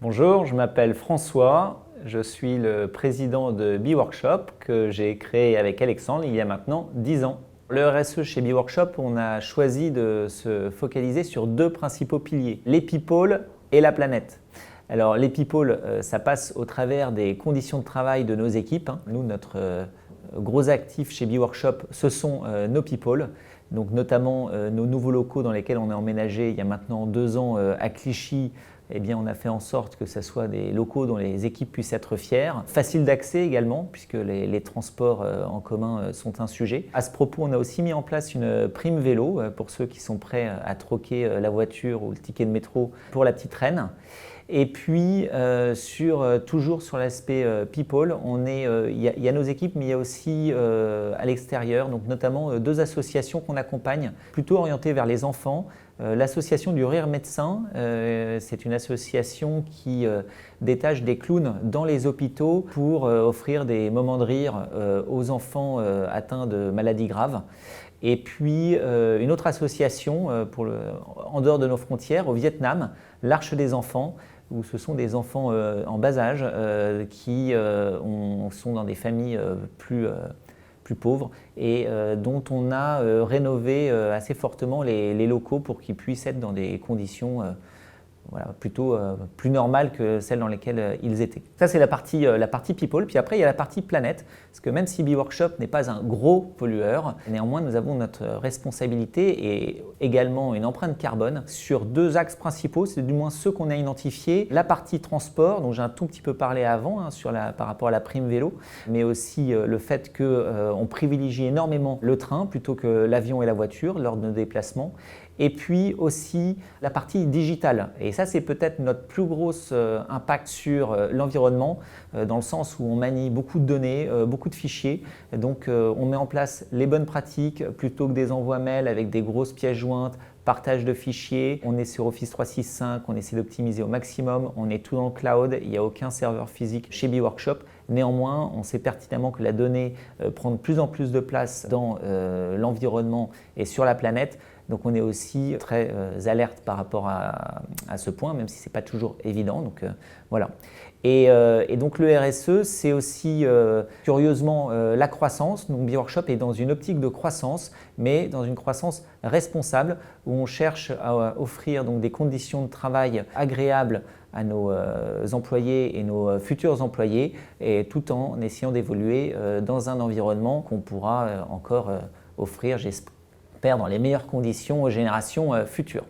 Bonjour, je m'appelle François, je suis le président de B-Workshop que j'ai créé avec Alexandre il y a maintenant 10 ans. Le RSE chez B-Workshop, on a choisi de se focaliser sur deux principaux piliers, les people et la planète. Alors les people, ça passe au travers des conditions de travail de nos équipes. Nous, notre gros actif chez B-Workshop, ce sont nos people. Donc notamment nos nouveaux locaux dans lesquels on est emménagé il y a maintenant 2 ans à Clichy. Eh bien, on a fait en sorte que ce soit des locaux dont les équipes puissent être fières. Facile d'accès également, puisque les transports en commun sont un sujet. À ce propos, on a aussi mis en place une prime vélo pour ceux qui sont prêts à troquer la voiture ou le ticket de métro pour la petite reine. Et puis, toujours sur l'aspect people, il y a nos équipes, mais il y a aussi à l'extérieur, donc notamment deux associations qu'on accompagne, plutôt orientées vers les enfants. L'association du Rire Médecin, c'est une association qui détache des clowns dans les hôpitaux pour offrir des moments de rire aux enfants atteints de maladies graves. Et puis une autre association en dehors de nos frontières, au Vietnam, l'Arche des enfants, où ce sont des enfants en bas âge qui sont dans des familles plus pauvres et dont on a rénové assez fortement les locaux pour qu'ils puissent être dans des conditions plutôt plus normales que celles dans lesquelles ils étaient. Ça, c'est la partie people. Puis après, il y a la partie planète, parce que même si B-Workshop n'est pas un gros pollueur, néanmoins, nous avons notre responsabilité et également une empreinte carbone sur deux axes principaux, c'est du moins ceux qu'on a identifiés. La partie transport, dont j'ai un tout petit peu parlé avant, par rapport à la prime vélo, mais aussi le fait qu'on privilégie énormément le train plutôt que l'avion et la voiture lors de nos déplacements. Et puis aussi la partie digitale. Et ça, c'est peut-être notre plus gros impact sur l'environnement, dans le sens où on manie beaucoup de données, beaucoup de fichiers. Donc, on met en place les bonnes pratiques plutôt que des envois mail avec des grosses pièces jointes, partage de fichiers. On est sur Office 365, on essaie d'optimiser au maximum. On est tout dans le cloud, il n'y a aucun serveur physique chez B-Workshop. Néanmoins, on sait pertinemment que la donnée prend de plus en plus de place dans l'environnement et sur la planète. Donc on est aussi très alerte par rapport à ce point, même si ce n'est pas toujours évident. Donc, voilà. Et donc le RSE, c'est aussi curieusement la croissance. Donc B-Workshop est dans une optique de croissance, mais dans une croissance responsable, où on cherche à offrir donc des conditions de travail agréables à nos employés et nos futurs employés, et tout en essayant d'évoluer dans un environnement qu'on pourra encore offrir, j'espère, dans les meilleures conditions aux générations futures.